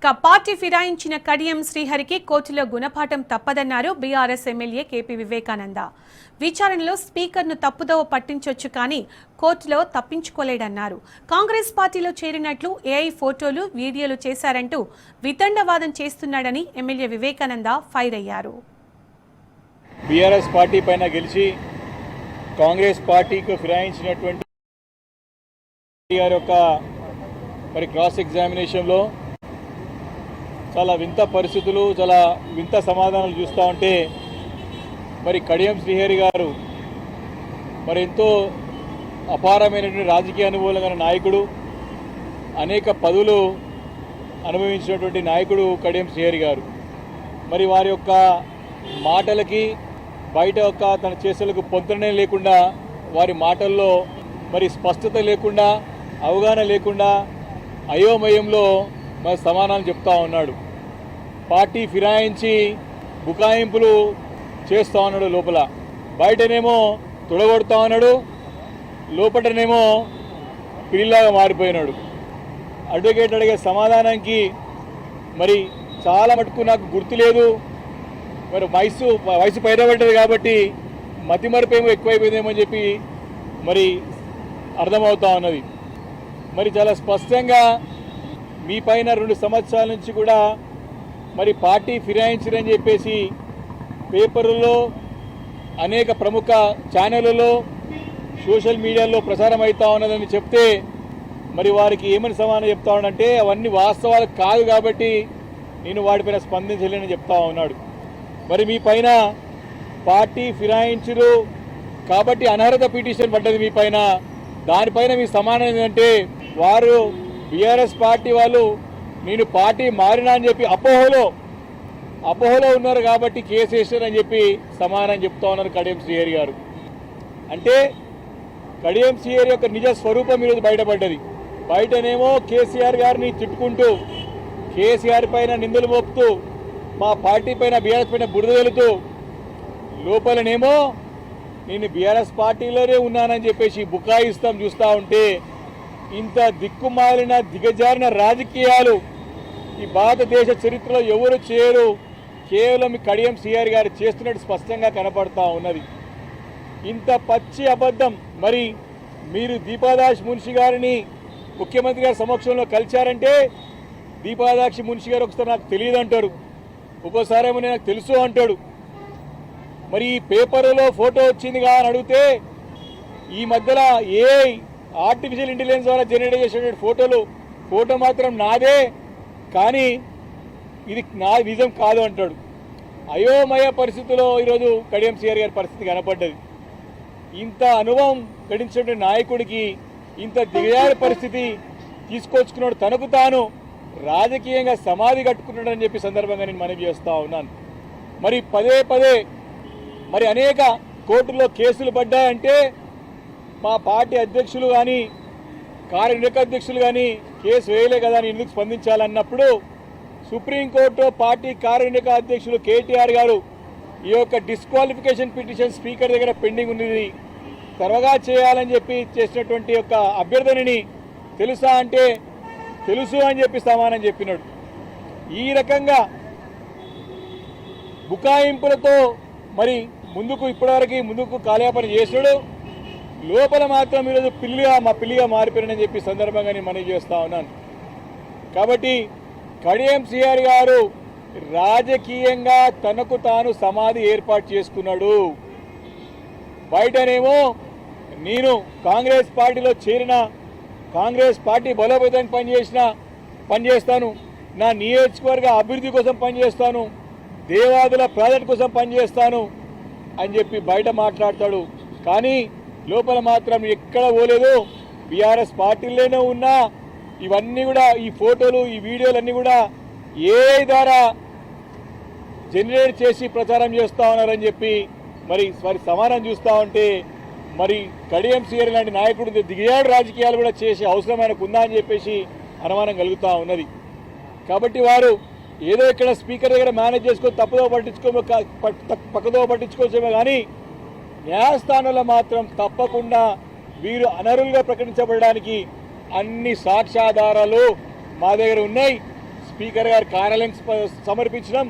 Party ఫిరాయించిన Kadiyam శ్రీహరికి కోర్టులో గుణపాఠం తప్పదన్నారు బీఆర్ఎస్ ఎమ్మెల్యే కేపీ వివేకానంద. విచారణలో స్పీకర్ను తప్పుదోవ పట్టించొచ్చు కానీ కోర్టులో తప్పించుకోలేడన్నారు. కాంగ్రెస్ పార్టీలో చేరినట్లు ఏఐ ఫోటోలు వీడియోలు చేశారంటూ వితండవాదం చేస్తున్నాడని ఎమ్మెల్యే వివేకానంద ఫైర్ అయ్యారు. బీఆర్ఎస్ పార్టీ పైన గెలిచి కాంగ్రెస్ పార్టీకి ఫిరాయించినటువంటి మరి క్రాస్ ఎగ్జామినేషన్లో చాలా వింత పరిస్థితులు, చాలా వింత సమాధానాలు చూస్తూ ఉంటే మరి కడియం శ్రీహరి గారు మరి ఎంతో అపారమైనటువంటి రాజకీయ అనుభవం గల నాయకుడు, అనేక పదవులు అనుభవించినటువంటి నాయకుడు కడియం శ్రీహరి గారు. మరి వారి యొక్క మాటలకి బయట యొక్క తన చేతులకు పొంతనే లేకుండా, వారి మాటల్లో మరి స్పష్టత లేకుండా, అవగాహన లేకుండా అయోమయంలో మరి సమాధానం చెప్తా ఉన్నాడు. పార్టీ ఫిరాయించి బుకాయింపులు చేస్తూ ఉన్నాడు, లోపల బయటనేమో తొడగొడతా ఉన్నాడు, లోపలనేమో పిల్లిలాగా మారిపోయినాడు. అడ్వకేట్ అడిగే సమాధానానికి మరి చాలా మటుకు నాకు గుర్తు లేదు, మరి వయసు పైరబడ్డది కాబట్టి మతిమరుపేమో ఎక్కువైపోయిందేమో అని చెప్పి మరి అర్థమవుతా ఉన్నది. మరి చాలా స్పష్టంగా మీ పైన 2 సంవత్సరాల నుంచి కూడా మరి పార్టీ ఫిరాయించరని చెప్పేసి పేపర్లలో, అనేక ప్రముఖ ఛానళ్లలో, సోషల్ మీడియాలో ప్రసారం అవుతా ఉన్నదని చెప్తే మరి వారికి ఏమని సమాధానం చెప్తా ఉన్నాడంటే అవన్నీ వాస్తవాలు కాదు కాబట్టి నేను వాటిపైన స్పందించలేనని చెప్తా ఉన్నాడు. మరి మీ పైన పార్టీ ఫిరాయించరు కాబట్టి అనర్హత పిటిషన్ పడ్డది మీ పైన. దానిపైన మీ సమాధానం ఏంటంటే వారు బీఆర్ఎస్ పార్టీ వాళ్ళు నేను పార్టీ మారినా అని చెప్పి అపోహలో ఉన్నారు కాబట్టి కేసు వేసారని చెప్పి సమాధానం చెప్తా ఉన్నారు కడియం శ్రీహరి గారు. అంటే కడియం శ్రీహరి యొక్క నిజ స్వరూపం ఈరోజు బయటపడ్డది. బయటనేమో కేసీఆర్ గారిని తిట్టుకుంటూ, కేసీఆర్ పైన నిందలు మోపుతూ, మా పార్టీ పైన బీఆర్ఎస్ పైన బురద వెళుతూ, లోపలనేమో నేను బీఆర్ఎస్ పార్టీలోనే ఉన్నానని చెప్పేసి బుకాయిస్తాం చూస్తూ ఉంటే ఇంత దిక్కుమాలిన దిగజారిన రాజకీయాలు ఈ భారతదేశ చరిత్రలో ఎవరు చేయరు, కేవలం కడియం శ్రీహరి గారు చేస్తున్నట్టు స్పష్టంగా కనపడతా ఉన్నది. ఇంత పచ్చి అబద్ధం. మరి మీరు దీపాదాక్షి మున్షి గారిని ముఖ్యమంత్రి గారి సమక్షంలో కలిశారంటే దీపాదాక్షి మున్షి గారు ఒకసారి నాకు తెలియదు అంటారు, ఒక్కోసారేమో నాకు తెలుసు అంటాడు. మరి ఈ పేపర్లో ఫోటో వచ్చిందిగా అని అడిగితే ఈ మధ్యలో ఆర్టిఫిషియల్ ఇంటెలిజెన్స్ ద్వారా జనరేట్ చేసిన ఫోటో మాత్రం నాదే, కానీ ఇది నా నిజం కాదు అంటాడు. అయోమయ పరిస్థితుల్లో ఈరోజు కడియం శ్రీహరి గారి పరిస్థితి కనపడ్డది. ఇంత అనుభవం గడించిన నాయకుడికి ఇంత దిగజారి పరిస్థితి తీసుకొచ్చుకున్నాడు, తనకు తాను రాజకీయంగా సమాధి కట్టుకున్నాడని చెప్పి సందర్భంగా నేను మనవి చేస్తూ ఉన్నాను. మరి పదే మరి అనేక కోర్టుల్లో కేసులు పడ్డాయంటే మా పార్టీ అధ్యక్షులు కానీ కార్యనిర్వాహక అధ్యక్షులు కానీ కేసు వేయలే కదా అని ఎందుకు స్పందించాలన్నప్పుడు సుప్రీంకోర్టు పార్టీ కార్యనిర్వాహక అధ్యక్షులు కేటీఆర్ గారు ఈ యొక్క డిస్క్వాలిఫికేషన్ పిటిషన్ స్పీకర్ దగ్గర పెండింగ్ ఉన్నది, త్వరగా చేయాలని చెప్పి చేసినటువంటి యొక్క అభ్యర్థనని తెలుసా అంటే తెలుసు అని చెప్పి సమానం చెప్పినాడు. ఈ రకంగా బుకాయింపులతో మరి ముందుకు కాలయాపన చేసినాడు. లోపల మాత్రం ఈరోజు పిల్లిగా మారిపోయినని చెప్పి సందర్భంగా నేను మనవి చేస్తా ఉన్నాను. కాబట్టి కడియం శ్రీహరి గారు రాజకీయంగా తనకు తాను సమాధి ఏర్పాటు చేసుకున్నాడు. బయటనేమో నేను కాంగ్రెస్ పార్టీలో చేరిన, కాంగ్రెస్ పార్టీ బలోపేతానికి పనిచేస్తాను, నా నియోజకవర్గ అభివృద్ధి కోసం పనిచేస్తాను, దేవాదుల ప్రాజెక్ట్ కోసం పనిచేస్తాను అని చెప్పి బయట మాట్లాడతాడు. కానీ లోపల మాత్రం ఎక్కడ పోలేదు. బీఆర్ఎస్ పార్టీలోనే ఉన్నా ఇవన్నీ కూడా, ఈ ఫోటోలు, ఈ వీడియోలన్నీ కూడా ద్వారా జనరేట్ చేసి ప్రచారం చేస్తూ ఉన్నారని చెప్పి మరి సమానం చూస్తూ ఉంటే మరి కడియం శ్రీహరి లాంటి నాయకుడు దిగజారు రాజకీయాలు కూడా చేసే అవసరం ఆయనకు ఉందా అని చెప్పేసి అనుమానం కలుగుతూ ఉన్నది. కాబట్టి వారు ఏదో ఇక్కడ స్పీకర్ దగ్గర మేనేజ్ చేసుకొని పక్కదో పట్టించుకోవచ్చేమో కానీ న్యాయస్థానంలో మాత్రం తప్పకుండా వీరు అనర్హులుగా ప్రకటించబడడానికి అన్ని సాక్ష్యాధారాలు మా దగ్గర ఉన్నాయి. స్పీకర్ గారి కార్యాలయం సమర్పించడం,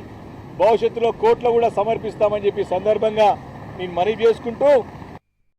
భవిష్యత్తులో కోర్టులో కూడా సమర్పిస్తామని చెప్పి సందర్భంగా నేను మనవి చేసుకుంటూ